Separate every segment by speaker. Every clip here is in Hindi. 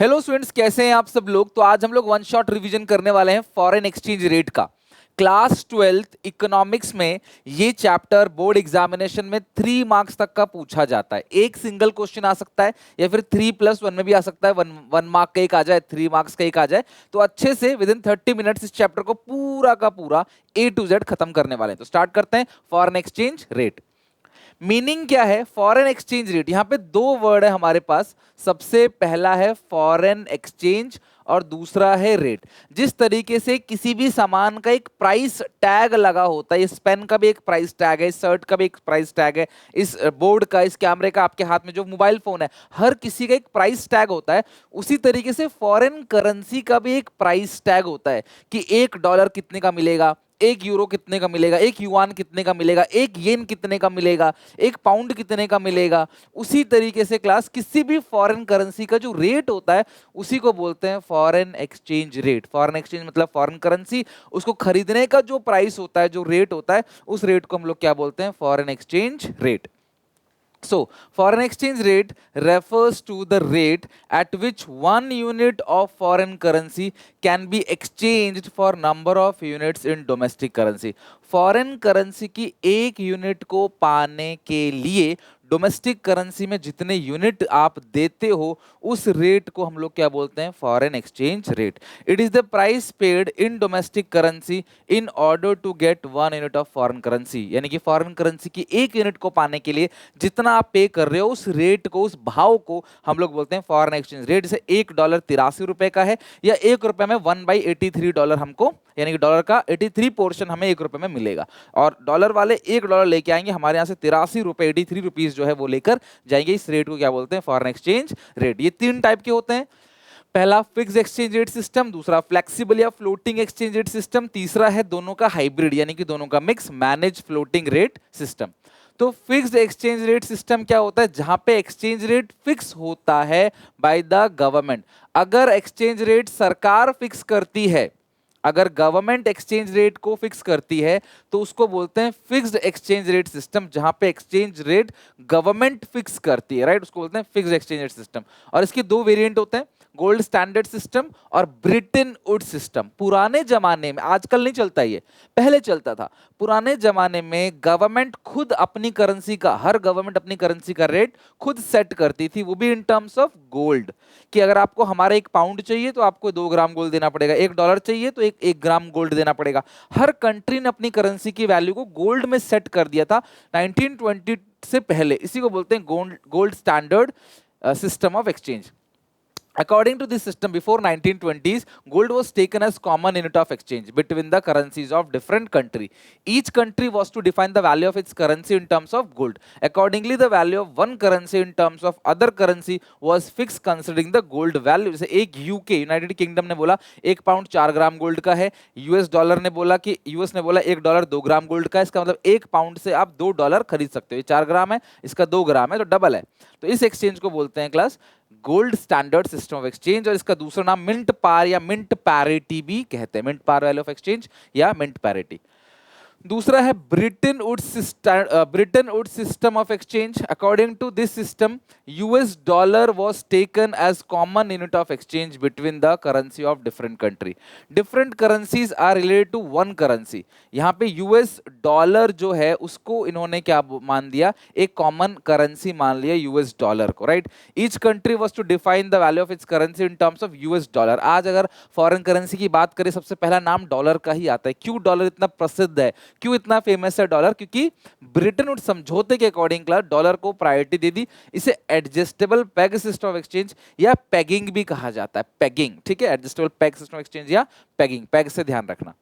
Speaker 1: हेलो स्टूडेंट्स, कैसे हैं आप सब लोग। तो आज हम लोग वन शॉट रिवीजन करने वाले हैं फॉरेन एक्सचेंज रेट का। क्लास 12th इकोनॉमिक्स में ये चैप्टर बोर्ड एग्जामिनेशन में 3 मार्क्स तक का पूछा जाता है। एक सिंगल क्वेश्चन आ सकता है या फिर 3+1 में भी आ सकता है। वन मार्क का एक आ जाए, 3 मार्क्स का एक आ जाए। तो अच्छे से विद इन 30 मिनट्स इस चैप्टर को पूरा का पूरा A to Z खत्म करने वाले हैं। तो स्टार्ट करते हैं। फॉरेन एक्सचेंज रेट मीनिंग क्या है? फॉरेन एक्सचेंज रेट, यहां पे दो वर्ड है हमारे पास। सबसे पहला है फॉरेन एक्सचेंज और दूसरा है रेट। जिस तरीके से किसी भी सामान का एक प्राइस टैग लगा होता है, इस पेन का भी एक प्राइस टैग है, इस शर्ट का भी एक प्राइस टैग है, इस बोर्ड का, इस कैमरे का, आपके हाथ में जो मोबाइल फोन है, हर किसी का एक प्राइस टैग होता है। उसी तरीके से फॉरेन करेंसी का भी एक प्राइस टैग होता है कि $1 कितने का मिलेगा, €1 कितने का मिलेगा, €1 कितने का मिलेगा, €1 कितने का मिलेगा, £1 कितने का मिलेगा। उसी तरीके से क्लास किसी भी फॉरेन करेंसी का जो रेट होता है उसी को बोलते हैं foreign exchange rate. Foreign exchange मतलब फॉरेन करेंसी, उसको खरीदने का जो प्राइस होता है, जो रेट होता है, उस रेट को हम लोग क्या बोलते हैं? Foreign exchange rate. So, foreign exchange rate refers to the rate at which one unit of foreign currency can be exchanged for number of units in domestic currency. Foreign currency की एक यूनिट को पाने के लिए डोमेस्टिक करेंसी में जितने यूनिट आप देते हो उस रेट को हम लोग क्या बोलते हैं? Foreign exchange rate. It is the price paid in domestic currency in order to get 1 unit of foreign currency. यानी कि फॉरेन करेंसी की एक यूनिट को पाने के लिए जितना आप पे कर रहे हो उस रेट को, उस भाव को हम लोग बोलते हैं फॉरेन एक्सचेंज रेट। जैसे $1 ₹83 का है या ₹1 में 1/83 हमको, यानी कि डॉलर का 83 पोर्शन हमें ₹1 में मिलेगा। और डॉलर वाले $1 लेके आएंगे, हमारे यहाँ से ₹83, 83 रुपीज जो है वो लेकर जाएंगे। इस रेट को क्या बोलते हैं? Foreign exchange rate. ये 3 टाइप के होते हैं। पहला फिक्स एक्सचेंज रेट सिस्टम, दूसरा फ्लेक्सिबल या फ्लोटिंग एक्सचेंज रेट सिस्टम, तीसरा है दोनों का हाइब्रिड यानी कि दोनों का mix, manage floating rate system. तो फिक्स्ड एक्सचेंज रेट सिस्टम क्या होता है? जहां पे एक्सचेंज रेट फिक्स होता है बाय द गवर्नमेंट। अगर एक्सचेंज रेट सरकार फिक्स करती है, अगर गवर्नमेंट एक्सचेंज रेट को फिक्स करती है तो उसको बोलते हैं फिक्स्ड एक्सचेंज रेट सिस्टम। जहां पे एक्सचेंज रेट गवर्नमेंट फिक्स करती है, राइट, उसको बोलते हैं फिक्स्ड एक्सचेंज रेट सिस्टम। और इसके दो वेरिएंट होते हैं, गोल्ड स्टैंडर्ड सिस्टम और ब्रिटेन वुड सिस्टम। पुराने जमाने में, आजकल नहीं चलता ये, पहले चलता था। पुराने जमाने में गवर्नमेंट खुद अपनी करेंसी का, हर गवर्नमेंट अपनी करेंसी का रेट खुद सेट करती थी, वो भी इन टर्म्स ऑफ गोल्ड। कि अगर आपको हमारा 1 पाउंड चाहिए तो आपको 2 ग्राम गोल्ड देना पड़ेगा, $1 चाहिए तो एक ग्राम गोल्ड देना पड़ेगा। हर कंट्री ने अपनी करेंसी की वैल्यू को गोल्ड में सेट कर दिया था 1920 से पहले। इसी को बोलते हैं gold standard system of exchange. According to this system, before 1920s, gold was taken as common unit of exchange between the currencies of different country. Each country was to define the value of its currency in terms of gold. Accordingly, the value of one currency in terms of other currency was fixed considering the gold value. जैसे एक यूके, यूनाइटेड किंगडम ने बोला 1 पाउंड 4 ग्राम गोल्ड का है, यूएस डॉलर ने बोला कि यूएस ने बोला $1 2 ग्राम गोल्ड का है। इसका मतलब 1 पाउंड से आप $2 खरीद सकते हो। ये 4 ग्राम है, इसका 2 ग्राम है, तो डबल है। तो इस एक्सचेंज को बोलते हैं class gold standard system of exchange. और इसका दूसरा नाम मिंट पार या मिंट पैरिटी भी कहते हैं, mint par value of exchange या मिंट पैरिटी। दूसरा है Bretton Woods system of exchange. According to this system, US dollar was taken as common unit of exchange between the currency of different country. Different currencies are related to one currency. यहाँ पे यूएस डॉलर जो है उसको इन्होंने क्या मान दिया? एक कॉमन करेंसी मान लिया यूएस डॉलर को, right. Each country was to define the value of its currency in terms of US dollar. आज अगर फॉरेन करेंसी की बात करें, सबसे पहला नाम डॉलर का ही आता है। क्यों डॉलर इतना प्रसिद्ध है, क्यों इतना फेमस है डॉलर? क्योंकि ब्रिटेन वुड समझौते के अकॉर्डिंग क्लास डॉलर को प्रायोरिटी दे दी। इसे adjustable peg system of exchange या पेगिंग भी कहा जाता है। पेगिंग, ठीक है, adjustable peg system of exchange या पेगिंग, पेग से ध्यान रखना।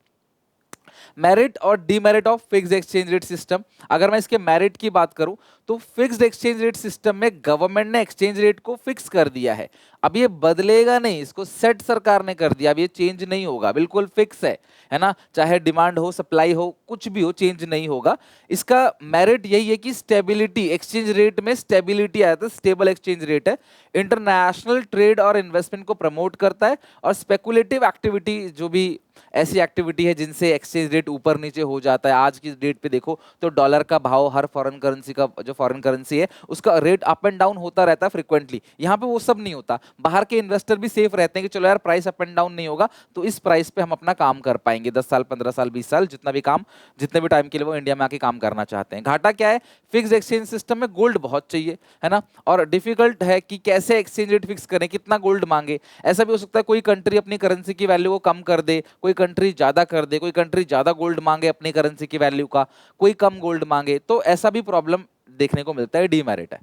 Speaker 1: मेरिट और demerit of fixed exchange rate system. अगर मैं इसके मेरिट की बात करूं तो फिक्स्ड एक्सचेंज रेट सिस्टम में गवर्नमेंट ने एक्सचेंज रेट को फिक्स कर दिया है। अब ये बदलेगा नहीं, इसको सेट सरकार ने कर दिया, अब ये चेंज नहीं होगा, बिल्कुल फिक्स है ना। चाहे डिमांड हो, सप्लाई हो, कुछ भी हो, चेंज नहीं होगा। इसका मेरिट यही है कि स्टेबिलिटी, एक्सचेंज रेट में स्टेबिलिटी आता है, स्टेबल एक्सचेंज रेट है। इंटरनेशनल ट्रेड और इन्वेस्टमेंट को प्रमोट करता है और स्पेकुलेटिव एक्टिविटी जो भी ऐसी एक्टिविटी है जिनसे एक्सचेंज रेट ऊपर नीचे हो जाता है। आज की डेट पे देखो तो डॉलर का भाव, हर फॉरेन करेंसी का जो फॉरेन करेंसी है उसका रेट अप एंड डाउन होता रहता है फ्रिक्वेंटली। यहाँ पे वो सब नहीं होता। बाहर के इन्वेस्टर भी सेफ रहते हैं कि चलो यार प्राइस अप एंड डाउन नहीं होगा, तो इस प्राइस पे हम अपना काम कर पाएंगे 10 साल, 15 साल, 20 साल, जितने भी टाइम के लिए वो इंडिया में आके काम करना चाहते हैं। घाटा क्या है? फिक्स एक्सचेंज सिस्टम में गोल्ड बहुत चाहिए, है ना, और डिफिकल्ट है कि कैसे एक्सचेंज रेट फिक्स करें, कितना गोल्ड मांगे। ऐसा भी हो सकता है कोई कंट्री अपनी करेंसी की वैल्यू को कम कर दे, कोई कंट्री ज्यादा कर दे, कोई कंट्री ज्यादा गोल्ड मांगे अपनी करेंसी की वैल्यू का, कोई कम गोल्ड मांगे, तो ऐसा भी प्रॉब्लम देखने को मिलता है, डीमेरिट है।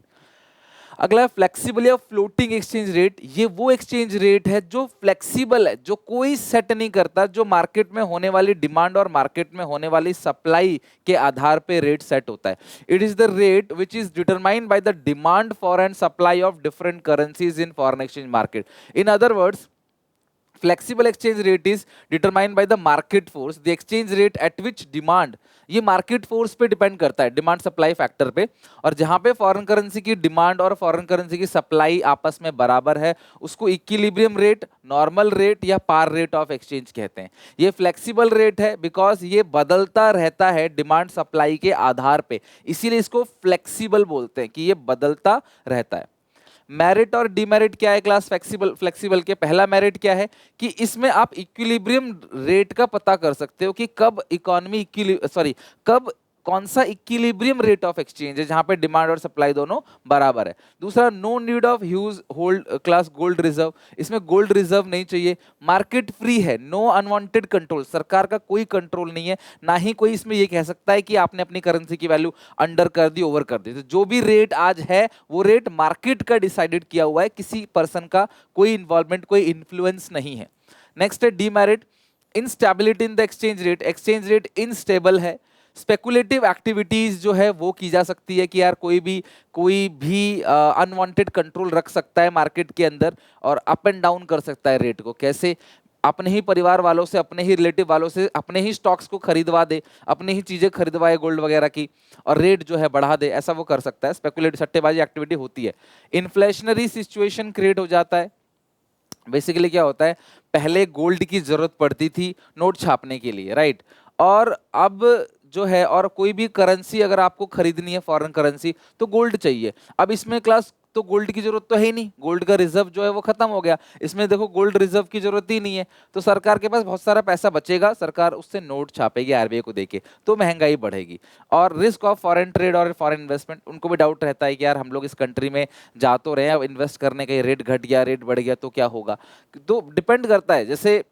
Speaker 1: अगला फ्लेक्सिबल या फ्लोटिंग एक्सचेंज रेट। ये वो एक्सचेंज रेट है जो फ्लेक्सिबल है, जो कोई सेट नहीं करता, जो मार्केट में होने वाली डिमांड और मार्केट में होने वाली सप्लाई के आधार पे रेट सेट होता है। It is the rate which is determined by the demand for and supply of different currencies in foreign exchange market. In other words, flexible exchange rate is determined by the market force, the exchange rate at which demand, ये मार्केट फोर्स पे डिपेंड करता है, डिमांड सप्लाई फैक्टर पे, और जहां पे फॉरेन करेंसी की डिमांड और फॉरेन करेंसी की सप्लाई आपस में बराबर है उसको इक्विलिब्रियम रेट, नॉर्मल रेट या पार रेट ऑफ एक्सचेंज कहते हैं। ये फ्लेक्सिबल रेट है बिकॉज ये बदलता रहता है डिमांड सप्लाई के आधार पे, इसीलिए इसको फ्लेक्सिबल बोलते हैं कि ये बदलता रहता है। मेरिट और डीमेरिट क्या है क्लास फ्लेक्सिबल के? पहला मेरिट क्या है कि इसमें आप इक्विलिब्रियम रेट का पता कर सकते हो कि कब इकोनॉमी कब कौन सा इक्विलिब्रियम रेट ऑफ एक्सचेंज है जहां पे डिमांड और सप्लाई दोनों बराबर है। दूसरा, no need of huge hold class gold reserve, इसमें गोल्ड रिजर्व नहीं चाहिए। मार्केट फ्री है, नो अनवांटेड कंट्रोल, सरकार का कोई कंट्रोल नहीं है, ना ही कोई इसमें ये कह सकता है कि आपने अपनी करेंसी की वैल्यू अंडर कर दी, ओवर कर दी। तो जो भी रेट आज है वो रेट मार्केट का डिसाइडेड किया हुआ है, किसी पर्सन का कोई इन्वॉल्वमेंट, कोई इन्फ्लुएंस नहीं है। नेक्स्ट है demerit, instability in the exchange rate, exchange rate instable है। स्पेकुलेटिव एक्टिविटीज जो है वो की जा सकती है कि यार कोई भी अनवांटेड कंट्रोल रख सकता है मार्केट के अंदर और अप एंड डाउन कर सकता है रेट को। कैसे? अपने ही परिवार वालों से, अपने ही रिलेटिव वालों से अपने ही स्टॉक्स को खरीदवा दे, अपनी ही चीजें खरीदवाए गोल्ड वगैरह की, और रेट जो है बढ़ा दे, ऐसा वो कर सकता है। स्पेकुलेटिव सट्टेबाजी एक्टिविटी होती है। इन्फ्लेशनरी सिचुएशन क्रिएट हो जाता है। बेसिकली क्या होता है, पहले गोल्ड की जरूरत पड़ती थी नोट छापने के लिए, राइट, और अब जो है, और कोई भी करेंसी अगर आपको खरीदनी है फॉरेन करेंसी तो गोल्ड चाहिए। अब इसमें क्लास तो गोल्ड की जरूरत तो है ही नहीं, गोल्ड का रिजर्व जो है वो खत्म हो गया, इसमें देखो गोल्ड रिजर्व की जरूरत ही नहीं है, तो सरकार के पास बहुत सारा पैसा बचेगा, सरकार उससे नोट छापेगी आरबीआई को देके, तो महंगाई बढ़ेगी। और रिस्क ऑफ फॉरेन ट्रेड और फॉरेन इन्वेस्टमेंट, उनको भी डाउट रहता है कि यार हम लोग इस कंट्री में जा तो रहे हैं, अब इन्वेस्ट करने का रेट घट गया, रेट बढ़ गया तो क्या होगा। तो डिपेंड करता है। जैसे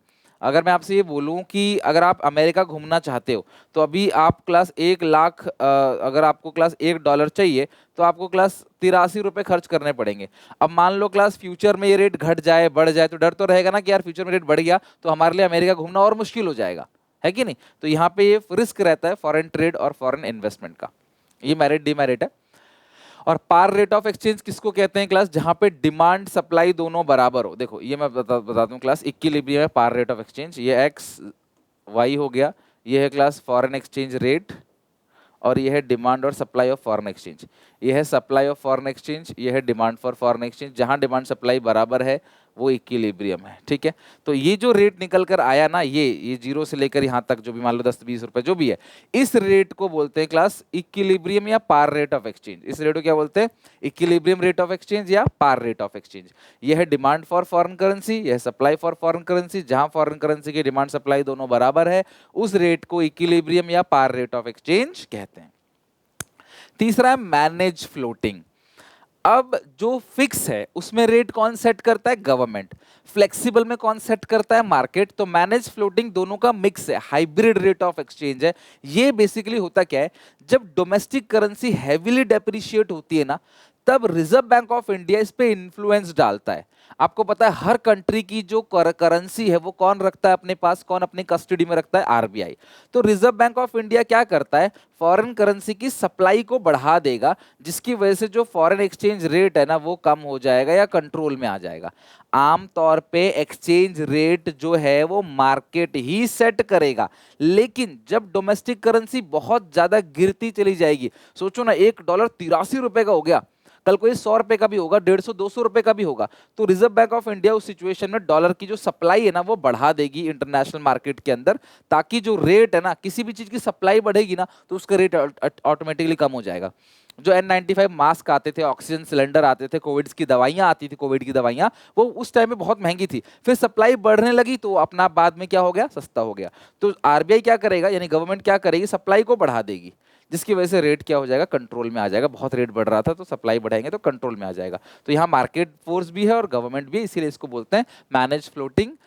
Speaker 1: अगर मैं आपसे ये बोलूं कि अगर आप अमेरिका घूमना चाहते हो तो अभी आप क्लास 1 लाख, अगर आपको क्लास $1 चाहिए तो आपको क्लास 83 रुपये खर्च करने पड़ेंगे। अब मान लो क्लास फ्यूचर में ये रेट घट जाए, बढ़ जाए, तो डर तो रहेगा ना कि यार फ्यूचर में रेट बढ़ गया तो हमारे लिए अमेरिका घूमना और मुश्किल हो जाएगा, है कि नहीं। तो यहाँ पे ये रिस्क रहता है फॉरेन ट्रेड और फॉरेन इन्वेस्टमेंट का। ये मेरिट डीमेरिट है। और पार रेट ऑफ एक्सचेंज किसको कहते हैं क्लास? जहां पे डिमांड सप्लाई दोनों बराबर हो। देखो ये मैं बता दूं क्लास, इक्विलिब्रियम है पार रेट ऑफ एक्सचेंज, ये एक्स वाई हो गया, ये है क्लास फॉरेन एक्सचेंज रेट, और ये है डिमांड और सप्लाई ऑफ फॉरेन एक्सचेंज। ये है सप्लाई ऑफ फॉरेन एक्सचेंज, ये है डिमांड फॉर फॉरेन एक्सचेंज। जहां डिमांड सप्लाई बराबर है वो इक्विलिब्रियम है, ठीक है। तो ये जो रेट निकल कर आया ना, ये जीरो से लेकर यहाँ तक जो भी मान लो 10-20 रुपए जो भी है, इस रेट को बोलते हैं क्लास इक्विलिब्रियम या पार रेट ऑफ एक्सचेंज। इस रेट को क्या बोलते हैं? इक्विलिब्रियम रेट ऑफ एक्सचेंज या पार रेट ऑफ एक्सचेंज। ये है डिमांड फॉर फॉरेन करेंसी, यह सप्लाई फॉर फॉरेन करेंसी। जहां फॉरेन करेंसी की डिमांड सप्लाई दोनों बराबर है उस रेट को इक्विलिब्रियम या पार रेट ऑफ एक्सचेंज कहते हैं। तीसरा है मैनेज फ्लोटिंग। अब जो फिक्स है उसमें रेट कौन सेट करता है? गवर्नमेंट। फ्लेक्सिबल में कौन सेट करता है? मार्केट। तो मैनेज फ्लोटिंग दोनों का मिक्स है, हाइब्रिड रेट ऑफ एक्सचेंज है। ये बेसिकली होता क्या है, जब डोमेस्टिक करेंसी हैवीली डेप्रिशिएट होती है ना, तब रिजर्व बैंक ऑफ इंडिया इस पे इन्फ्लुएंस डालता है। आपको पता है हर कंट्री की जो करेंसी है वो कौन रखता है अपने पास, कौन अपनी कस्टडी में रखता है? आरबीआई। तो रिजर्व बैंक ऑफ इंडिया क्या करता है, फॉरेन करेंसी की सप्लाई को बढ़ा देगा, जिसकी वजह से जो फॉरेन एक्सचेंज रेट है ना वो कम हो जाएगा या कंट्रोल में आ जाएगा। आमतौर पे एक्सचेंज रेट जो है वो मार्केट ही सेट करेगा, लेकिन जब डोमेस्टिक करेंसी बहुत ज्यादा गिरती चली जाएगी, सोचो ना $1 83 रुपए का हो गया, कल को ये 100 रुपए का भी होगा, 150-200 रुपए का भी होगा। तो रिजर्व बैंक ऑफ इंडिया उस सिचुएशन में डॉलर की जो सप्लाई है ना वो बढ़ा देगी इंटरनेशनल मार्केट के अंदर, ताकि जो रेट है ना, किसी भी चीज की सप्लाई बढ़ेगी ना तो उसका रेट ऑटोमेटिकली कम हो जाएगा। जो N95 मास्क आते थे, ऑक्सीजन सिलेंडर आते थे, कोविड की दवाइयां आती थी, कोविड की दवाइयां वो उस टाइम में बहुत महंगी थी, फिर सप्लाई बढ़ने लगी तो अपना बाद में क्या हो गया, सस्ता हो गया। तो आरबीआई क्या करेगा, यानी गवर्नमेंट क्या करेगी, सप्लाई को बढ़ा देगी, जिसकी वजह से रेट क्या हो जाएगा, कंट्रोल में आ जाएगा। बहुत रेट बढ़ रहा था तो सप्लाई बढ़ाएंगे तो कंट्रोल में आ जाएगा। तो यहाँ मार्केट फोर्स भी है और गवर्नमेंट भी, इसीलिए इसको बोलते हैं manage floating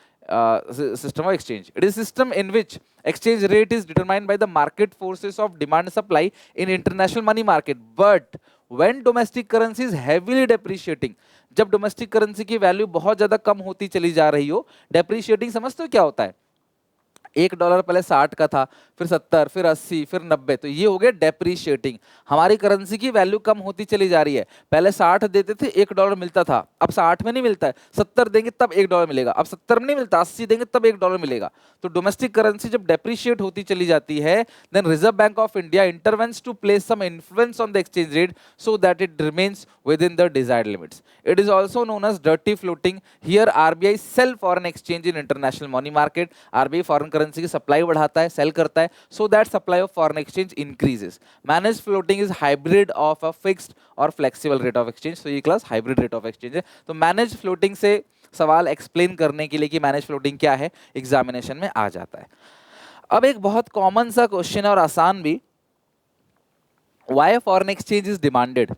Speaker 1: system of exchange. It is a system in which exchange rate is determined by the market forces of demand supply in international money market. But when domestic currency is heavily depreciating, जब डोमेस्टिक करेंसी की वैल्यू बहुत ज्यादा कम होती चली जा रही हो, डेप्रिशिएटिंग समझते हो क्या होता है, $1 पहले 60 का था, फिर 70, फिर 80, फिर 90, तो ये हो गया डेप्रीशिएटिंग। हमारी करेंसी की वैल्यू कम होती चली जा रही है। पहले 60 देते थे, $1 मिलता था, अब 60 में नहीं मिलता है, 70 देंगे तब $1 मिलेगा, अब 70 में नहीं मिलता, 80 देंगे तब $1 मिलेगा। तो डोमेस्टिक करेंसी जब डेप्रीशिएट होती चली जाती है, then Reserve Bank of India intervenes to place some influence on the exchange rate so that it remains within the desired limits. It is also known as dirty floating. Here RBI sell foreign exchange in international money market. RBI foreign currency की supply बढ़ाता है, sell करता है, so that supply of foreign exchange increases. Managed floating is hybrid of a fixed or flexible rate of exchange. So ये class hybrid rate of exchange है। तो managed floating से सवाल एक्सप्लेन करने के लिए कि मैनेज फ्लोटिंग क्या है, एग्जामिनेशन में आ जाता है। अब एक बहुत कॉमन सा क्वेश्चन है और आसान भी, why foreign exchange is demanded,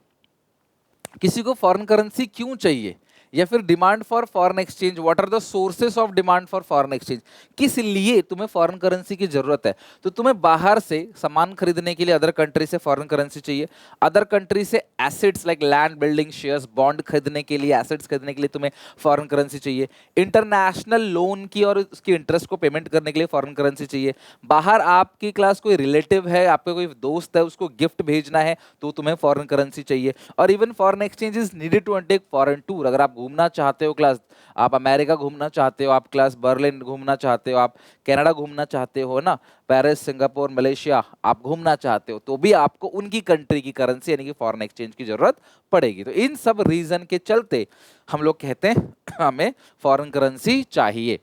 Speaker 1: किसी को फॉरेन करेंसी क्यों चाहिए, या फिर demand for foreign exchange, what are the sources of demand for foreign exchange, किस लिए तुम्हें फॉरेन करेंसी की जरूरत है। तो तुम्हें बाहर से सामान खरीदने के लिए अदर कंट्री से फॉरेन करेंसी चाहिए, अदर कंट्री से assets like land, building, shares, bond खरीदने के लिए, एसेट्स खरीदने के लिए तुम्हें फॉरेन करेंसी चाहिए, इंटरनेशनल लोन की और उसकी इंटरेस्ट को पेमेंट करने के लिए फॉरेन करेंसी चाहिए, बाहर आपकी क्लास कोई रिलेटिव है, आपका कोई दोस्त है, उसको गिफ्ट भेजना है तो तुम्हें फॉरेन करेंसी चाहिए, और even foreign exchange is needed to undertake foreign tour. अगर आप घूमना चाहते हो क्लास, आप अमेरिका घूमना चाहते हो, आप क्लास बर्लिन घूमना चाहते हो, आप कनाडा घूमना चाहते हो ना, पेरिस, सिंगापुर, मलेशिया आप घूमना चाहते हो, तो भी आपको उनकी कंट्री की करेंसी यानी कि फॉरेन एक्सचेंज की जरूरत पड़ेगी। तो इन सब रीजन के चलते हम लोग कहते हैं हमें फॉरेन करेंसी चाहिए।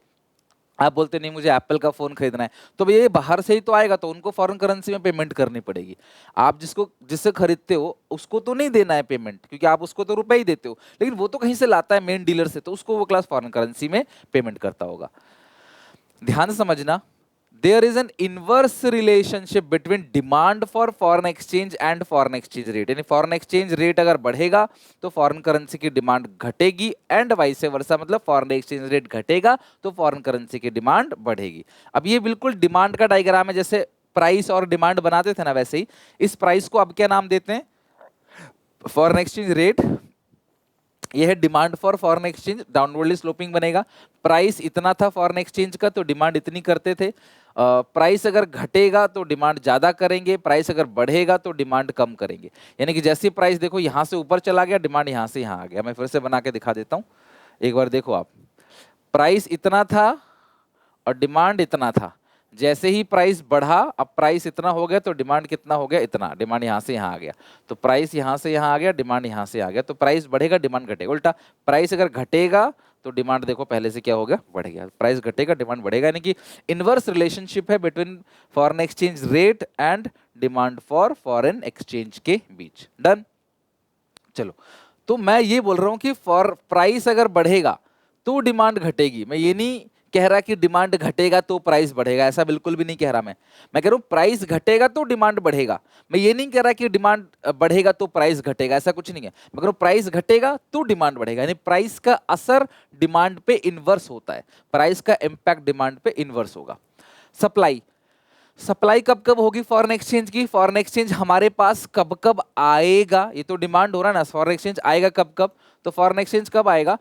Speaker 1: आप बोलते नहीं मुझे एप्पल का फोन खरीदना है, तो भैया ये बाहर से ही तो आएगा, तो उनको फॉरेन करेंसी में पेमेंट करनी पड़ेगी। आप जिससे खरीदते हो उसको तो नहीं देना है पेमेंट, क्योंकि आप उसको तो रुपए ही देते हो, लेकिन वो तो कहीं से लाता है मेन डीलर से, तो उसको वो क्लास फॉरेन करेंसी में पेमेंट करता होगा। ध्यान से समझना, there is an inverse relationship between demand for foreign exchange and foreign exchange rate। यानी foreign exchange rate अगर बढ़ेगा तो foreign currency की डिमांड घटेगी, एंड वाइस वर्सा, मतलब foreign exchange rate घटेगा तो foreign currency की डिमांड बढ़ेगी। अब ये बिल्कुल डिमांड का डायग्राम है, जैसे प्राइस और डिमांड बनाते थे ना, वैसे ही इस प्राइस को अब क्या नाम देते हैं, फॉरेन एक्सचेंज रेट। ये है demand for foreign exchange, downwardly sloping बनेगा। प्राइस इतना था फॉरेन एक्सचेंज का तो डिमांड इतनी करते थे, प्राइस अगर घटेगा तो डिमांड ज्यादा करेंगे, प्राइस अगर बढ़ेगा तो डिमांड कम करेंगे। यानी कि जैसे प्राइस देखो यहां से ऊपर चला गया, डिमांड यहां से यहां आ गया। मैं फिर से बना के दिखा देता हूं, एक बार देखो आप, प्राइस इतना था और डिमांड इतना था, जैसे ही प्राइस बढ़ा, अब प्राइस इतना हो गया तो डिमांड कितना हो गया, इतना, डिमांड यहां से यहां आ गया, तो प्राइस यहां से यहां आ गया, डिमांड यहां से आ गया, तो प्राइस बढ़ेगा डिमांड घटेगा। उल्टा प्राइस अगर घटेगा तो डिमांड देखो पहले से क्या हो गया, बढ़ गया, प्राइस घटेगा डिमांड बढ़ेगा, यानी कि इनवर्स रिलेशनशिप है between foreign exchange rate and demand for foreign exchange के बीच। डन। चलो, तो मैं ये बोल रहा हूं कि फॉर प्राइस अगर बढ़ेगा तो डिमांड घटेगी। मैं ये नहीं कह रहा कि डिमांड घटेगा तो प्राइस बढ़ेगा, ऐसा बिल्कुल भी नहीं कह रहा। मैं कह रहा हूं प्राइस घटेगा तो डिमांड बढ़ेगा। मैं ये नहीं कह रहा कि डिमांड बढ़ेगा तो प्राइस घटेगा, ऐसा कुछ नहीं है। मैं कह रहा हूं प्राइस घटेगा तो डिमांड बढ़ेगा, यानी प्राइस का असर डिमांड पे इनवर्स होता है, प्राइस का इंपैक्ट डिमांड पे इनवर्स होगा। सप्लाई, सप्लाई कब कब होगी फॉरेन एक्सचेंज की, फॉरेन एक्सचेंज हमारे पास कब कब आएगा, ये तो डिमांड हो रहा है ना, फॉरेन एक्सचेंज आएगा कब कब, तो फॉरेन एक्सचेंज कब आएगा,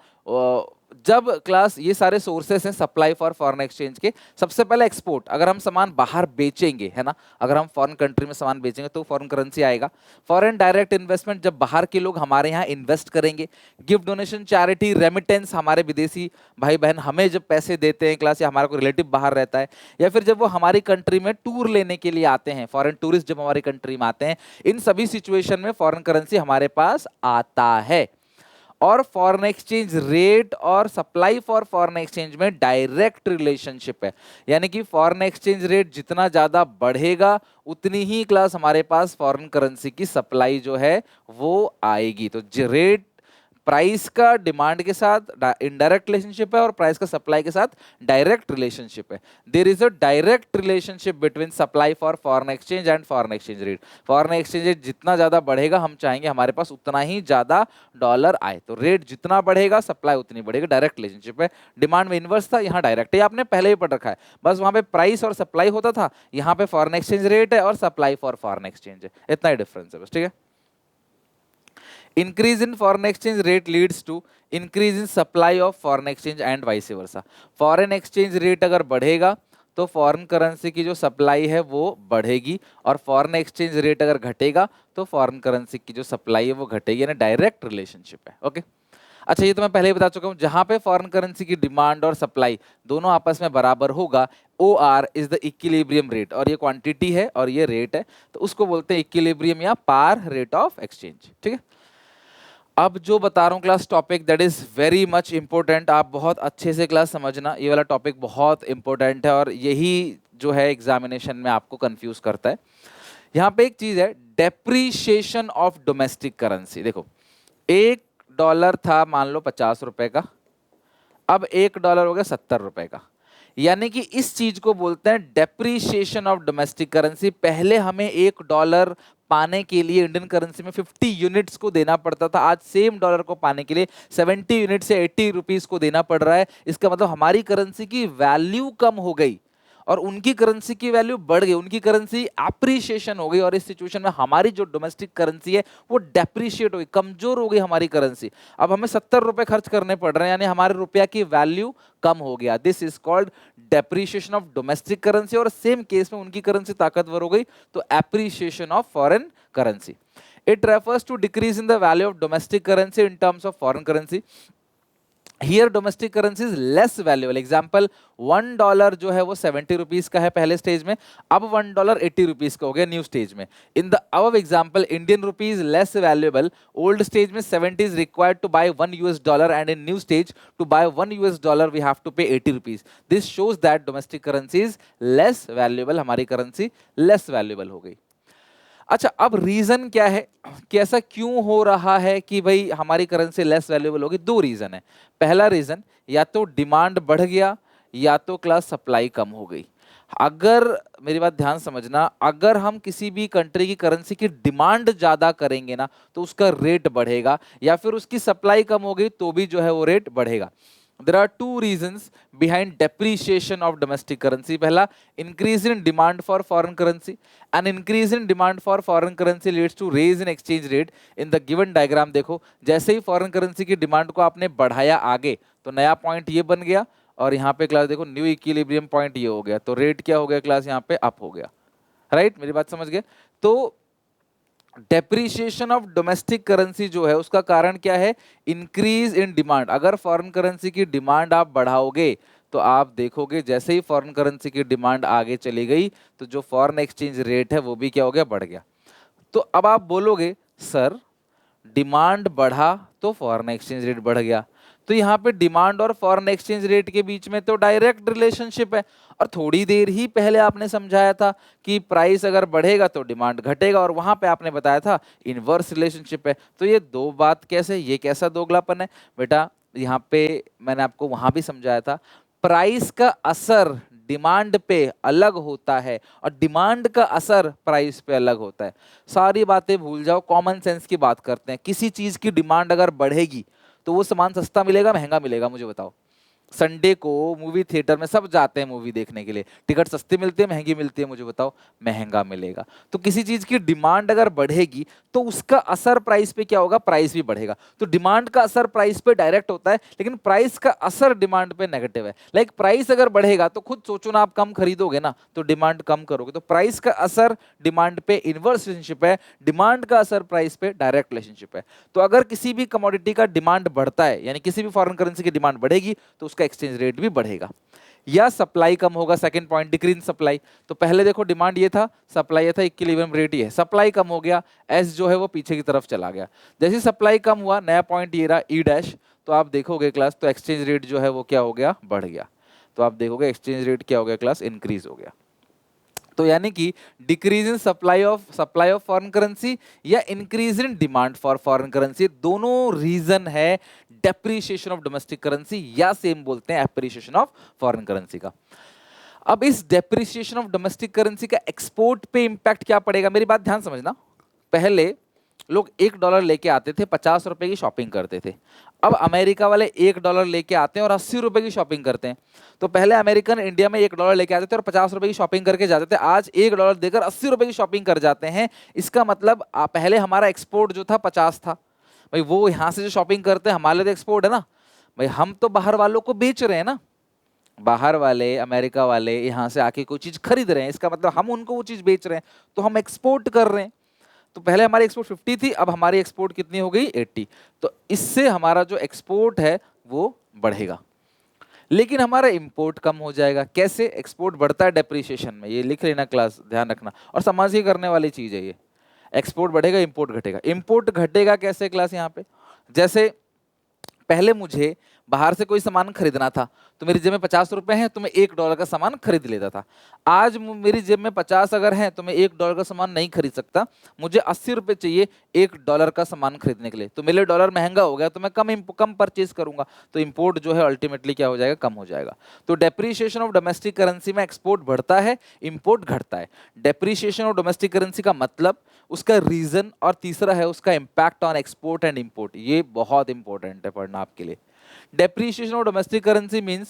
Speaker 1: जब क्लास ये सारे सोर्सेस हैं सप्लाई फॉर फॉरेन एक्सचेंज के, सबसे पहले एक्सपोर्ट, अगर हम सामान बाहर बेचेंगे, है ना, अगर हम फॉरेन कंट्री में सामान बेचेंगे तो फॉरेन करेंसी आएगा। फॉरेन डायरेक्ट इन्वेस्टमेंट, जब बाहर के लोग हमारे यहाँ इन्वेस्ट करेंगे। गिफ्ट, डोनेशन, चैरिटी, रेमिटेंस, हमारे विदेशी भाई बहन हमें जब पैसे देते हैं क्लास, या हमारा कोई रिलेटिव बाहर रहता है, या फिर जब वो हमारी कंट्री में टूर लेने के लिए आते हैं, फॉरेन टूरिस्ट जब हमारी कंट्री में आते हैं, इन सभी सिचुएशन में फॉरेन करेंसी हमारे पास आता है। और फॉरेन एक्सचेंज रेट और सप्लाई फॉर फॉरेन एक्सचेंज में डायरेक्ट रिलेशनशिप है, यानी कि फॉरेन एक्सचेंज रेट जितना ज्यादा बढ़ेगा उतनी ही क्लास हमारे पास फॉरेन करेंसी की सप्लाई जो है वो आएगी। तो रेट प्राइस का डिमांड के साथ इनडायरेक्ट रिलेशनशिप है और प्राइस का सप्लाई के साथ डायरेक्ट रिलेशनशिप है। There is a direct relationship between supply for foreign exchange and foreign exchange rate. Foreign exchange rate जितना ज्यादा बढ़ेगा हम चाहेंगे हमारे पास उतना ही ज्यादा डॉलर आए, तो रेट जितना बढ़ेगा सप्लाई उतनी बढ़ेगी, डायरेक्ट रिलेशनशिप है। डिमांड में इनवर्स था, यहाँ डायरेक्ट है, आपने पहले ही पढ़ रखा है, बस वहां पे प्राइस और सप्लाई होता था, यहाँ पे फॉरेन एक्सचेंज रेट है और सप्लाई फॉर फॉरेन एक्सचेंज है, इतना ही डिफरेंस है बस, ठीक है। Increase in foreign exchange rate leads to increase in supply of foreign exchange and vice versa। Foreign exchange rate अगर बढ़ेगा तो फॉरेन करेंसी की जो सप्लाई है वो बढ़ेगी, और फॉरेन एक्सचेंज रेट अगर घटेगा तो फॉरेन करेंसी की जो सप्लाई है वो घटेगी, यानी डायरेक्ट रिलेशनशिप है। ओके, अच्छा, ये तो मैं पहले ही बता चुका हूँ, जहां पे फॉरेन करेंसी की डिमांड और सप्लाई दोनों आपस में बराबर होगा, OR is the equilibrium rate, और ये क्वांटिटी है और ये रेट है, तो उसको बोलते हैं इक्विलिब्रियम या पार रेट ऑफ एक्सचेंज, ठीक है। अब जो बता रहा हूँ class topic that is very much important, आप बहुत अच्छे से क्लास समझना, ये वाला टॉपिक बहुत इंपॉर्टेंट है और यही जो है एग्जामिनेशन में आपको कंफ्यूज करता है। यहाँ पे एक चीज है, डेप्रीशिएशन ऑफ डोमेस्टिक करेंसी। देखो, $1 था मान लो 50 रुपए का, अब $1 हो गया 70 रुपए का, यानी कि इस चीज को बोलते हैं डेप्रीशिएशन ऑफ डोमेस्टिक करेंसी। पहले हमें $1 पाने के लिए इंडियन करेंसी में 50 यूनिट्स को देना पड़ता था, आज सेम डॉलर को पाने के लिए 70 यूनिट से 80 रुपीस को देना पड़ रहा है। इसका मतलब हमारी करेंसी की वैल्यू कम हो गई और उनकी करेंसी की वैल्यू बढ़ गई, उनकी करेंसी अप्रिशिएशन हो गई, और इस सिचुएशन में हमारी जो डोमेस्टिक करेंसी है वो डेप्रिशिएट हो गई, कमजोर हो गई हमारी करेंसी। अब हमें 70 रुपए खर्च करने पड़ रहे हैं, यानी हमारे रुपया की वैल्यू कम हो गया। This is called depreciation of domestic currency, और सेम केस में उनकी करेंसी ताकतवर हो गई तो appreciation of foreign currency. It refers to decrease in the value of domestic currency in terms of foreign currency. Here domestic currency is less valuable. Example, $1 जो है वो 70 रुपीज का है पहले स्टेज में, अब $1 80 रुपीज का हो गया न्यू स्टेज में। In the above example, Indian rupees less valuable, old stage में 70 is required to buy $1 and in new stage to buy $1 we have to pay 80 rupees. This shows that domestic currency is less valuable, हमारी करेंसी लेस वैल्यूएबल हो गई। अच्छा, अब रीजन क्या है कि ऐसा क्यों हो रहा है कि भाई हमारी करेंसी लेस वैल्यूएबल होगी? दो रीजन है। पहला रीजन, या तो डिमांड बढ़ गया या तो क्लास सप्लाई कम हो गई। अगर मेरी बात ध्यान समझना, अगर हम किसी भी कंट्री की करेंसी की डिमांड ज्यादा करेंगे ना तो उसका रेट बढ़ेगा, या फिर उसकी सप्लाई कम हो गई तो भी जो है वो रेट बढ़ेगा। There are two reasons behind depreciation of domestic currency. पहला, increase in demand for foreign currency. An increase in demand for foreign currency leads to raise in exchange rate. In the given diagram देखो, जैसे ही foreign currency की डिमांड को आपने बढ़ाया आगे तो नया पॉइंट ये बन गया, और यहाँ पे क्लास देखो न्यू इक्विलिब्रियम पॉइंट ये हो गया, तो रेट क्या हो गया क्लास, यहाँ पे अप हो गया। राइट, मेरी बात समझ गए? तो डेप्रीशिएशन ऑफ डोमेस्टिक करेंसी जो है उसका कारण क्या है? Increase in demand. अगर फॉरेन करेंसी की डिमांड आप बढ़ाओगे तो आप देखोगे जैसे ही फॉरेन करेंसी की डिमांड आगे चली गई तो जो फॉरेन एक्सचेंज रेट है वो भी क्या हो गया, बढ़ गया। तो अब आप बोलोगे सर डिमांड बढ़ा तो फॉरेन एक्सचेंज रेट बढ़ गया, तो यहाँ पे डिमांड और फॉरेन एक्सचेंज रेट के बीच में तो डायरेक्ट रिलेशनशिप है, और थोड़ी देर ही पहले आपने समझाया था कि प्राइस अगर बढ़ेगा तो डिमांड घटेगा, और वहां पे आपने बताया था इनवर्स रिलेशनशिप है। तो ये दो बात कैसे, ये कैसा दोगलापन है बेटा? यहाँ पे मैंने आपको वहां भी समझाया था, प्राइस का असर डिमांड पे अलग होता है और डिमांड का असर प्राइस पे अलग होता है। सारी बातें भूल जाओ, कॉमन सेंस की बात करते हैं। किसी चीज की डिमांड अगर बढ़ेगी तो वो सामान सस्ता मिलेगा महंगा मिलेगा, मुझे बताओ? संडे को मूवी थिएटर में सब जाते हैं मूवी देखने के लिए, टिकट सस्ती मिलती है महंगी मिलती है, मुझे बताओ? महंगा मिलेगा। तो किसी चीज की डिमांड अगर बढ़ेगी तो उसका असर प्राइस पे क्या होगा? प्राइस भी बढ़ेगा। तो डिमांड का असर प्राइस पे डायरेक्ट होता है, लेकिन प्राइस का असर डिमांड पे नेगेटिव है। लाइक प्राइस अगर बढ़ेगा तो खुद सोचो ना, आप कम खरीदोगे ना तो डिमांड कम करोगे। तो प्राइस का असर डिमांड पे इनवर्स रिलेशनशिप है, डिमांड का असर प्राइस पे डायरेक्ट रिलेशनशिप है। तो अगर किसी भी कमोडिटी का डिमांड बढ़ता है, यानी किसी भी फॉरेन करेंसी की डिमांड बढ़ेगी, तो उसका एक्सचेंज रेट भी बढ़ेगा। या सप्लाई कम होगा, second point, decrease in supply. तो पहले देखो डिमांड ये था, सप्लाई ये था, इक्विलिब्रियम रेट ये है, सप्लाई कम हो गया, एस जो है वो पीछे की तरफ चला गया। जैसे सप्लाई कम हुआ, नया पॉइंट ये रहा ई डैश, तो आप देखोगे क्लास तो एक्सचेंज रेट जो है वो क्या हो गया? बढ़ गया। तो आप देखोगे एक्सचेंज रेट क्या हो गया क्लास? इंक्रीज हो गया। तो यानी कि decrease in supply of foreign currency या increase in demand for foreign currency, दोनों रीजन है डेप्रिसिएशन ऑफ डोमेस्टिक करेंसी या सेम बोलते हैं एप्रिसिएशन ऑफ फॉरेन करेंसी का। अब इस डेप्रिसिएशन ऑफ डोमेस्टिक करेंसी का एक्सपोर्ट पे इंपैक्ट क्या पड़ेगा? मेरी बात ध्यान समझना। पहले लोग $1 लेके आते थे, 50 रुपए की शॉपिंग करते थे। अब अमेरिका वाले $1 लेके आते हैं और 80 रुपए की शॉपिंग करते हैं। तो पहले अमेरिकन इंडिया में $1 लेके आते थे और 50 रुपए की शॉपिंग करके जाते थे। आज $1 देकर 80 रुपए की शॉपिंग कर जाते हैं। इसका मतलब पहले हमारा एक्सपोर्ट जो था 50 था। भाई वो यहाँ से जो शॉपिंग करते हैं हमारे लिए तो एक्सपोर्ट है ना भाई, हम तो बाहर वालों को बेच रहे हैं ना। बाहर वाले, अमेरिका वाले यहाँ से आके कोई चीज खरीद रहे हैं, इसका मतलब हम उनको वो चीज बेच रहे हैं, तो हम एक्सपोर्ट कर रहे हैं। तो पहले हमारी एक्सपोर्ट 50 थी, अब हमारी एक्सपोर्ट कितनी हो गई? 80। तो इससे हमारा जो एक्सपोर्ट है वो बढ़ेगा, लेकिन हमारा इंपोर्ट कम हो जाएगा। कैसे? एक्सपोर्ट बढ़ता है डेप्रिसिएशन में, ये लिख लेना क्लास, ध्यान रखना, और समझ ही करने वाली चीज है ये। एक्सपोर्ट बढ़ेगा, इंपोर्ट घटेगा। इंपोर्ट घटेगा कैसे क्लास? यहाँ पे जैसे पहले मुझे बाहर से कोई सामान खरीदना था तो मेरी जेब में 50 रुपए हैं तो मैं $1 का सामान खरीद लेता था। आज मेरी जेब में 50 अगर है तो मैं $1 का सामान नहीं खरीद सकता, मुझे 80 रुपए चाहिए $1 का सामान खरीदने के लिए। तो मेरे लिए डॉलर महंगा हो गया तो मैं कम परचेज करूंगा, तो इंपोर्ट जो है अल्टीमेटली क्या हो जाएगा? कम हो जाएगा। तो डेप्रिसिएशन ऑफ डोमेस्टिक करेंसी में एक्सपोर्ट बढ़ता है, इंपोर्ट घटता है। डेप्रिसिएशन ऑफ डोमेस्टिक करेंसी का मतलब, उसका रीजन, और तीसरा है उसका impact on export and import. ये बहुत इंपॉर्टेंट है पढ़ना आपके लिए। Depreciation of domestic currency means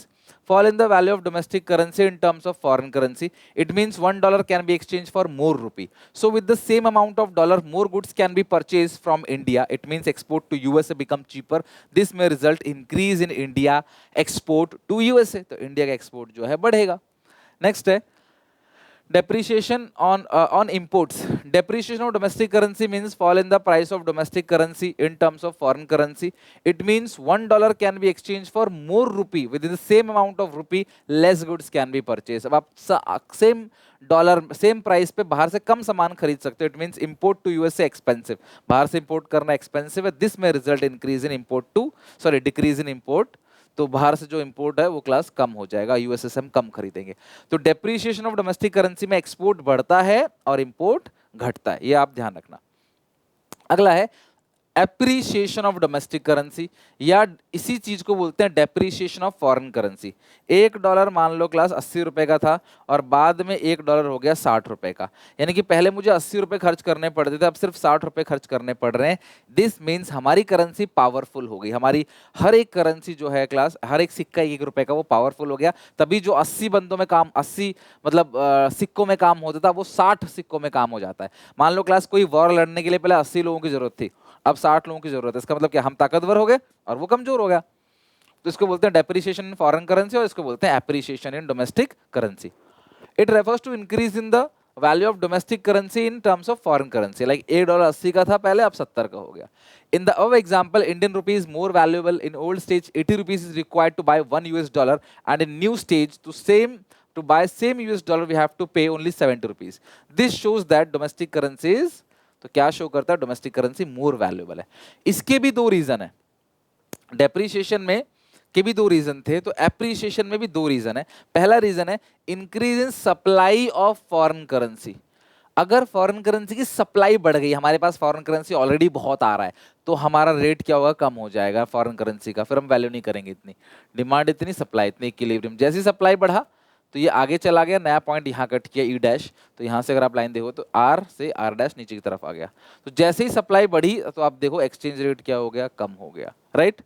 Speaker 1: fall in the value of domestic currency in terms of foreign currency. It means $1 can be exchanged for more rupee. So with the same amount of dollar, more goods can be purchased from India. It means export to USA become cheaper. This may result increase in India export to USA. तो इंडिया का एक्सपोर्ट जो है बढ़ेगा। नेक्स्ट है depreciation on imports. Depreciation of domestic currency means fall in the price of domestic currency in terms of foreign currency. It means $1 can be exchanged for more rupee. Within the same amount of rupee, less goods can be purchased. अब आप सेम डॉलर सेम प्राइस पे बाहर से कम सामान खरीद सकते हो। It means import to USA expensive, बाहर से इंपोर्ट करना एक्सपेंसिव है। दिस में result increase in import to decrease in import. तो बाहर से जो इंपोर्ट है वो क्लास कम हो जाएगा, यूएसए से हम कम खरीदेंगे। तो डेप्रिसिएशन ऑफ डोमेस्टिक करेंसी में एक्सपोर्ट बढ़ता है और इंपोर्ट घटता है, ये आप ध्यान रखना। अगला है एप्रिसिएशन ऑफ डोमेस्टिक करेंसी, या इसी चीज को बोलते हैं डेप्रिसिएशन ऑफ फॉरेन करेंसी। $1 मान लो क्लास 80 रुपए का था और बाद में $1 हो गया 60 रुपए का, यानी कि पहले मुझे 80 रुपए खर्च करने पड़ते थे, अब सिर्फ 60 रुपए खर्च करने पड़ रहे हैं। दिस मीन्स हमारी करेंसी पावरफुल हो गई। हमारी हर एक करेंसी जो है क्लास, हर एक सिक्का $1 का वो पावरफुल हो गया। तभी जो 80 बंदों में काम, 80 मतलब सिक्कों में काम होता था, वो 60 सिक्कों में काम हो जाता है। मान लो क्लास कोई वॉर लड़ने के लिए पहले 80 लोगों की जरूरत थी, अब 60 लोगों की जरूरत है। इसका मतलब क्या? हम ताकतवर हो गए और वो कमजोर हो गया। तो इसको बोलते हैं डेप्रिसिएशन इन फॉरेन करेंसी और इसको बोलते हैं appreciation in domestic currency. It refers to increase in the value of domestic currency in terms of foreign currency. Like $1 80 का था पहले, अब 70 का हो गया। In the above example, Indian rupee is more valuable. In old stage 80 rupees is required to buy $1 and in new stage to buy same $, we have to pay only 70 rupees. This shows that domestic currency is, तो क्या शो करता है? डोमेस्टिक करेंसी मोर वैल्यूएबल है। इसके भी दो रीजन है, डेप्रिसिएशन में के भी दो रीजन थे, तो एप्रिसिएशन में भी दो रीजन है। पहला रीजन है increase in supply of foreign currency. अगर फॉरेन करेंसी की सप्लाई बढ़ गई, हमारे पास फॉरेन करेंसी ऑलरेडी बहुत आ रहा है, तो हमारा रेट क्या होगा? कम हो जाएगा फॉरेन करेंसी का, फिर हम वैल्यू नहीं करेंगे इतनी। डिमांड इतनी, सप्लाई इतनी, इक्विलिब्रियम। जैसी सप्लाई बढ़ा तो ये आगे चला गया, नया पॉइंट यहाँ कट किया ई डैश। तो यहाँ से अगर आप लाइन देखो तो आर से आर डैश नीचे की तरफ आ गया। तो जैसे ही सप्लाई बढ़ी तो आप देखो एक्सचेंज रेट क्या हो गया? कम हो गया, राइट।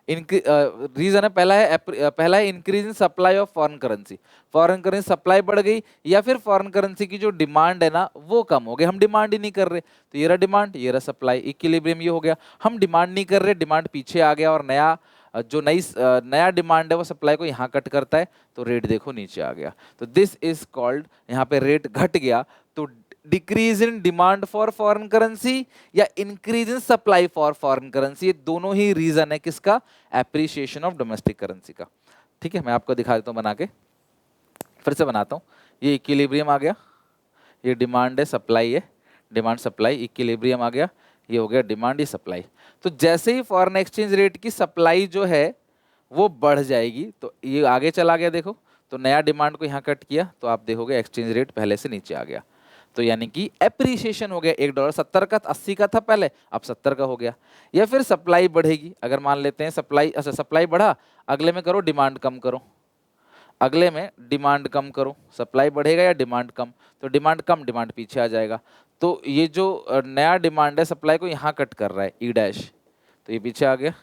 Speaker 1: रीजन है पहला है increase in supply of foreign currency supply बढ़ गई, या फिर फॉरेन करेंसी की जो डिमांड है ना वो कम हो गई, हम डिमांड ही नहीं कर रहे, तो ये रहा डिमांड, ये रहा सप्लाई, इक्विलिब्रियम ये हो गया। हम डिमांड नहीं कर रहे, डिमांड पीछे आ गया, और नया डिमांड है वो सप्लाई को यहाँ कट करता है, तो रेट देखो नीचे आ गया। तो दिस इज कॉल्ड, यहाँ पे रेट घट गया तो decrease in demand for foreign currency या increase in supply for foreign currency, ये दोनों ही रीजन है किसका, एप्रिसिएशन ऑफ डोमेस्टिक करेंसी का। ठीक है, मैं आपको दिखा देता हूं बना के, फिर से बनाता हूं। ये इक्विलिब्रियम आ गया, ये डिमांड है, सप्लाई है, डिमांड सप्लाई, इक्विलिब्रियम आ गया, ये हो गया डिमांड, ये सप्लाई। तो जैसे ही फॉरेन एक्सचेंज रेट की सप्लाई जो है वो बढ़ जाएगी, तो ये आगे चला गया, देखो, तो नया डिमांड को यहाँ कट किया, तो आप देखोगे एक्सचेंज रेट पहले से नीचे आ गया, तो यानी कि एप्रिसिएशन हो गया। $1 70 का, 80 का था पहले, अब 70 का हो गया। या फिर सप्लाई बढ़ेगी, अगर मान लेते हैं सप्लाई, अच्छा सप्लाई बढ़ा, अगले में करो डिमांड कम करो, अगले में डिमांड कम करो, सप्लाई बढ़ेगा या डिमांड कम, तो डिमांड कम, डिमांड पीछे आ जाएगा। तो ये जो नया डिमांड है सप्लाई को यहाँ कट कर रहा है, ई डैश, तो ये पीछे आ गया,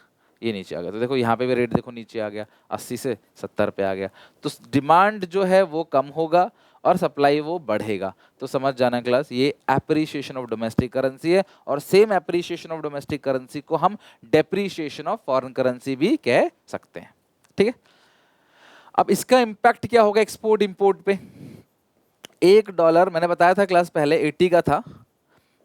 Speaker 1: ये नीचे आ गया, तो देखो यहाँ पे भी रेट देखो नीचे आ गया, 80 से 70 पे आ गया। तो डिमांड जो है वो कम होगा और सप्लाई वो बढ़ेगा। तो समझ जाना क्लास, ये एप्रिसिएशन ऑफ डोमेस्टिक करेंसी है, और same appreciation of domestic currency को हम डेप्रिसिएशन ऑफ फॉरेन करेंसी भी कह सकते हैं। ठीक है, अब इसका इंपैक्ट क्या होगा एक्सपोर्ट इंपोर्ट पे। $1 मैंने बताया था क्लास पहले 80 का था,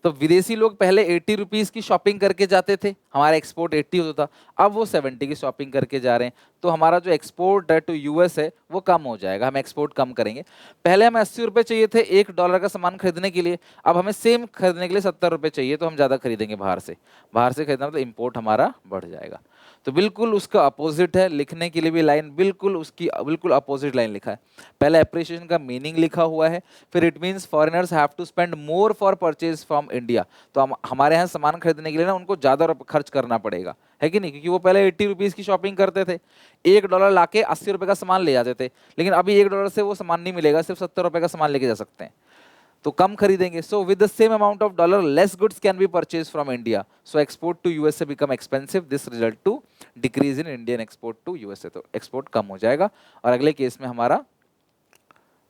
Speaker 1: तो विदेशी लोग पहले 80 रुपीज़ की शॉपिंग करके जाते थे, हमारा एक्सपोर्ट 80 होता था, अब वो 70 की शॉपिंग करके जा रहे हैं, तो हमारा जो एक्सपोर्ट है टू यूएस है वो कम हो जाएगा, हम एक्सपोर्ट कम करेंगे। पहले हमें 80 रुपये चाहिए थे $1 का सामान खरीदने के लिए, अब हमें सेम खरीदने के लिए 70 रुपये चाहिए, तो हम ज़्यादा खरीदेंगे बाहर से खरीदना, मतलब इम्पोर्ट हमारा बढ़ जाएगा। तो बिल्कुल उसका अपोजिट है, लिखने के लिए भी लाइन बिल्कुल उसकी बिल्कुल अपोजिट लाइन लिखा है। पहले एप्रिसिएशन का मीनिंग लिखा हुआ है, फिर it means foreigners have to spend more for purchase from India, तो हम हमारे यहाँ सामान खरीदने के लिए ना उनको ज़्यादा खर्च करना पड़ेगा, है कि नहीं, क्योंकि वो पहले 80 रुपीज़ की शॉपिंग करते थे, $1 ला के 80 रुपये का सामान ले जाते थे, लेकिन अभी $1 से वो सामान नहीं मिलेगा, सिर्फ 70 रुपये का सामान लेके जा सकते हैं, तो कम खरीदेंगे। So with the same amount of dollar less goods can be purchase from India, so export to USA become expensive, this result to decrease in Indian export to USA, तो एक्सपोर्ट कम हो जाएगा। और अगले केस में हमारा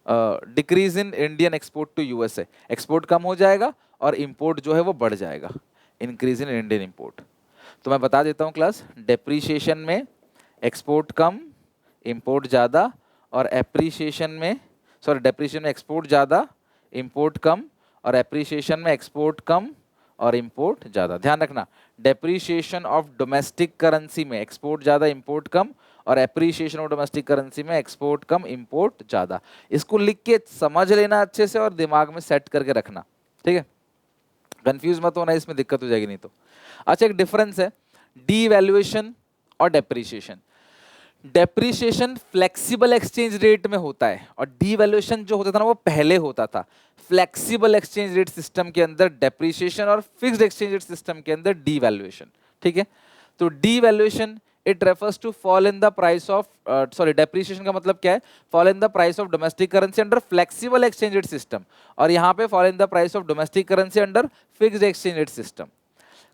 Speaker 1: decrease in Indian export to USA, export कम हो जाएगा और इंपोर्ट जो है वो बढ़ जाएगा, इंक्रीज इन इंडियन इंपोर्ट। तो मैं बता देता हूँ क्लास, डेप्रीशिएशन में एक्सपोर्ट कम इंपोर्ट ज़्यादा, और एप्रीशिएशन में डेप्रीशिएशन में एक्सपोर्ट ज़्यादा इंपोर्ट कम, और एप्रीशिएशन में एक्सपोर्ट कम और इंपोर्ट ज़्यादा। ध्यान रखना, डेप्रीशिएशन ऑफ डोमेस्टिक करेंसी में एक्सपोर्ट ज़्यादा इंपोर्ट कम, और एप्रीशिएशन ऑफ डोमेस्टिक करेंसी में एक्सपोर्ट कम इंपोर्ट ज़्यादा। इसको लिख के समझ लेना अच्छे से और दिमाग में सेट करके रखना, ठीक है, कंफ्यूज मत होना, इसमें दिक्कत हो जाएगी नहीं तो। अच्छा, एक डिफरेंस है डीवैल्यूएशन और depreciation. Depreciation flexible exchange rate में होता है, और डीवैल्यूएशन जो होता था ना वो पहले होता था। फ्लेक्सिबल एक्सचेंज रेट सिस्टम के अंदर डेप्रीशिएशन और फिक्स्ड एक्सचेंज रेट सिस्टम के अंदर डीवैल्यूएशन, ठीक है। तो devaluation it refers to fall in the price of depreciation का मतलब क्या है, fall in the price of domestic currency under flexible exchange rate system, और यहाँ पे fall in the price of domestic currency under fixed exchange rate system.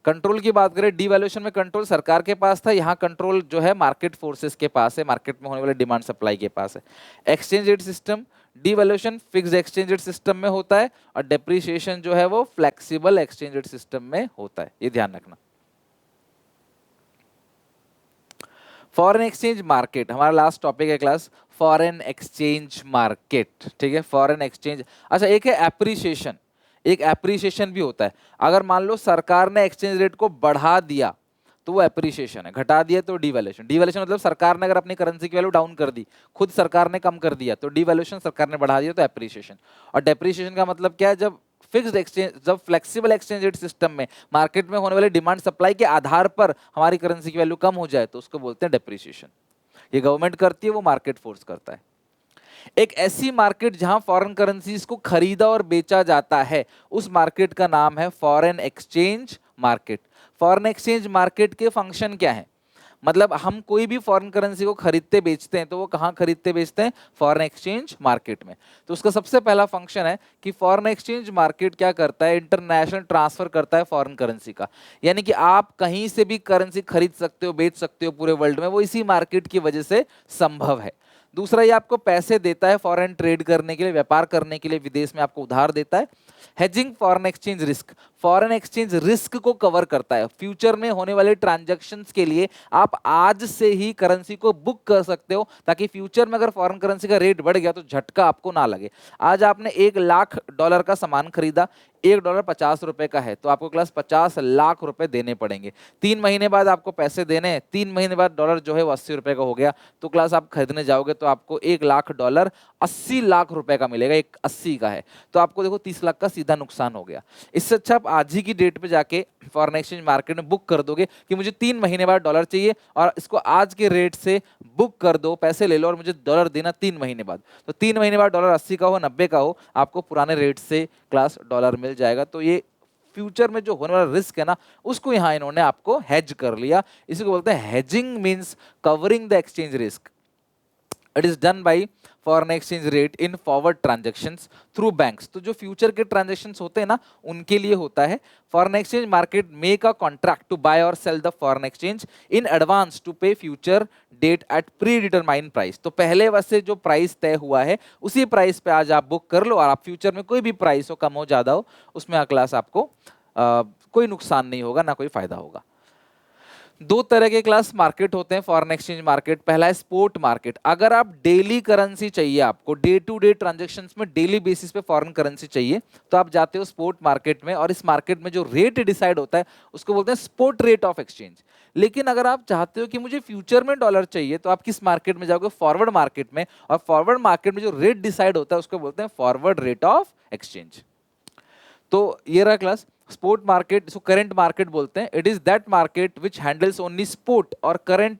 Speaker 1: Control की बात करें, डीवैल्यूएशन में कंट्रोल सरकार के पास था, यहाँ कंट्रोल जो है मार्केट फोर्सेस के पास है, मार्केट में होने वाले डिमांड सप्लाई के पास है। Exchange rate system, devaluation fixed exchange rate system में होता है, और डेप्रीशिएशन जो है वो फ्लेक्सिबल एक्सचेंज रेट सिस्टम में होता है, ये ध्यान रखना। फॉरेन एक्सचेंज मार्केट हमारा लास्ट टॉपिक है क्लास, फॉरेन एक्सचेंज मार्केट, ठीक है, फॉरेन एक्सचेंज। अच्छा, एक है एप्रिसिएशन, एक एप्रिसिएशन भी होता है। अगर मान लो सरकार ने एक्सचेंज रेट को बढ़ा दिया तो वो एप्रिसिएशन है, घटा दिया तो डीवैल्यूएशन। डीवैल्यूएशन मतलब सरकार ने अगर अपनी करेंसी की वैल्यू डाउन कर दी, खुद सरकार ने कम कर दिया, तो डीवैल्यूएशन, सरकार ने बढ़ा दिया तो एप्रिसिएशन। और डेप्रिसिएशन का मतलब क्या है, जब फिक्स्ड एक्सचेंज, जब फ्लेक्सिबल एक्सचेंज रेट सिस्टम में मार्केट में होने वाले डिमांड सप्लाई के आधार पर हमारी करेंसी की वैल्यू कम हो जाए तो उसको बोलते हैं डेप्रिसिएशन। ये गवर्नमेंट करती है, वो मार्केट फोर्स करता है। एक ऐसी मार्केट जहां फॉरेन करेंसीज को खरीदा और बेचा जाता है, उस मार्केट का नाम है foreign exchange market. Foreign exchange market के फंक्शन क्या है, मतलब हम कोई भी फॉरेन करेंसी को खरीदते बेचते हैं तो वो कहाँ खरीदते बेचते हैं? फॉरेन एक्सचेंज मार्केट में। तो उसका सबसे पहला फंक्शन है कि फॉरेन एक्सचेंज मार्केट क्या करता है? इंटरनेशनल ट्रांसफर करता है फॉरेन करेंसी का। यानी कि आप कहीं से भी करेंसी खरीद सकते हो, बेच सकते हो पूरे वर्ल्ड में, वो इसी मार्केट की वजह से संभव है। दूसरा, ये आपको पैसे देता है फॉरेन ट्रेड करने के लिए, व्यापार करने के लिए, विदेश में आपको उधार देता है। Hedging foreign exchange risk, foreign exchange risk को कवर करता है। फ्यूचर में होने वाले ट्रांजैक्शंस के लिए आप आज से ही करेंसी को बुक कर सकते हो, ताकि फ्यूचर में अगर फॉरेन करेंसी का रेट बढ़ गया तो झटका आपको ना लगे। आज आपने $1,00,000 का सामान खरीदा, $1 50 का है, तो आपको क्लास 50 लाख रुपए देने पड़ेंगे। 3 महीने बाद आपको पैसे देने हैं, 3 महीने बाद डॉलर जो है वो $80 का हो गया, तो क्लास आप खरीदने जाओगे तो आपको $1,00,000 80 लाख रुपए का मिलेगा, एक 80 का है, तो आपको देखो 30 लाख का सीधा नुकसान हो गया। इससे अच्छा आप आज ही की डेट पे जाके फॉरेन एक्सचेंज मार्केट में बुक कर दोगे कि मुझे 3 महीने बाद डॉलर चाहिए और इसको आज के रेट से बुक कर दो, पैसे ले लो और मुझे डॉलर देना 3 महीने बाद। तो 3 महीने बाद डॉलर 80 का हो, 90 का हो, आपको पुराने रेट से क्लास डॉलर मिल जाएगा। तो ये फ्यूचर में जो होने वाला रिस्क है ना, उसको यहाँ इन्होंने आपको हेज कर लिया। इसी को बोलते हैं hedging, means covering the exchange risk. It is done by foreign exchange rate in forward transactions through banks. तो जो फ्यूचर के ट्रांजेक्शन्स होते हैं ना, उनके लिए होता है। Foreign exchange market make a contract to buy और sell the foreign exchange in advance to pay future date at predetermined price. तो पहले वैसे जो प्राइस तय हुआ है उसी प्राइस पे आज आप बुक कर लो, और आप फ्यूचर में कोई भी प्राइस हो, कम हो ज्यादा हो, उसमें क्लास आपको कोई नुकसान नहीं होगा, ना कोई फायदा होगा। दो तरह के क्लास मार्केट होते हैं फॉरेन एक्सचेंज मार्केट। पहला है स्पॉट मार्केट। अगर आप डेली करेंसी चाहिए, आपको डे टू डे ट्रांजैक्शंस में डेली बेसिस पे फॉरेन करेंसी चाहिए, तो आप जाते हो स्पॉट मार्केट में, और इस मार्केट में जो रेट डिसाइड होता है उसको बोलते हैं स्पॉट रेट ऑफ एक्सचेंज। लेकिन अगर आप चाहते हो कि मुझे फ्यूचर में डॉलर चाहिए, तो आप किस मार्केट में जाओगे? फॉरवर्ड मार्केट में। और फॉरवर्ड मार्केट में जो रेट डिसाइड होता है उसको बोलते हैं फॉरवर्ड रेट ऑफ एक्सचेंज। तो ये रहा क्लास स्पोर्ट मार्केट, इसको करंट मार्केट बोलते हैं। It is that market which handles only spot और current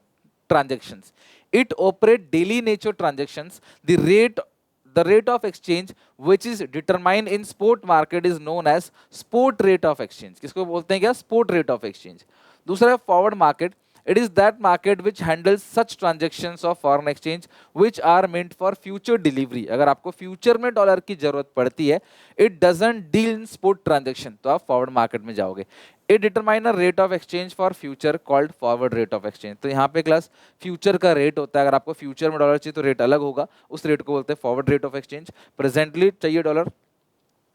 Speaker 1: transactions. It operate daily nature transactions. The rate of exchange which is determined in spot market is known as spot rate of exchange। किसको बोलते हैं क्या? spot rate of exchange। दूसरा है forward market। It is that market which handles such transactions of foreign exchange which are meant for future delivery। अगर आपको फ्यूचर में डॉलर की जरूरत पड़ती है, it doesn't deal in spot transaction, तो आप फॉरवर्ड मार्केट में जाओगे। It determine a rate of exchange for future called forward rate of exchange। तो यहाँ पे क्लास फ्यूचर का रेट होता है। अगर आपको फ्यूचर में डॉलर चाहिए तो रेट अलग होगा, उस रेट को बोलते हैं forward rate of exchange. Presently चाहिए डॉलर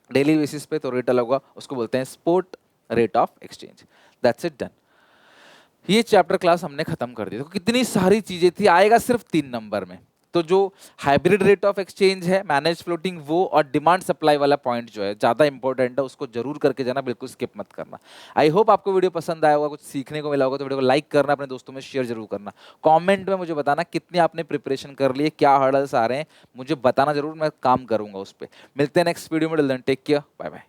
Speaker 1: डेली बेसिस पे, तो रेट अलग होगा, उसको बोलते हैं spot rate of exchange. That's it, done. ये चैप्टर क्लास हमने खत्म कर दी। तो कितनी सारी चीजें थी, आएगा सिर्फ 3 नंबर में। तो जो हाइब्रिड रेट ऑफ एक्सचेंज है, मैनेज फ्लोटिंग, वो और डिमांड सप्लाई वाला पॉइंट जो है ज्यादा इंपॉर्टेंट है, उसको जरूर करके जाना, बिल्कुल स्किप मत करना। आई होप आपको वीडियो पसंद आया होगा, कुछ सीखने को मिला होगा। तो वीडियो को लाइक करना, अपने दोस्तों में शेयर जरूर करना। कमेंट में मुझे बताना कितनी आपने प्रिपरेशन कर ली है, क्या हर्डल्स आ रहे हैं, मुझे बताना जरूर, मैं काम करूंगा उस पर। मिलते हैं नेक्स्ट वीडियो में। Take care, bye bye.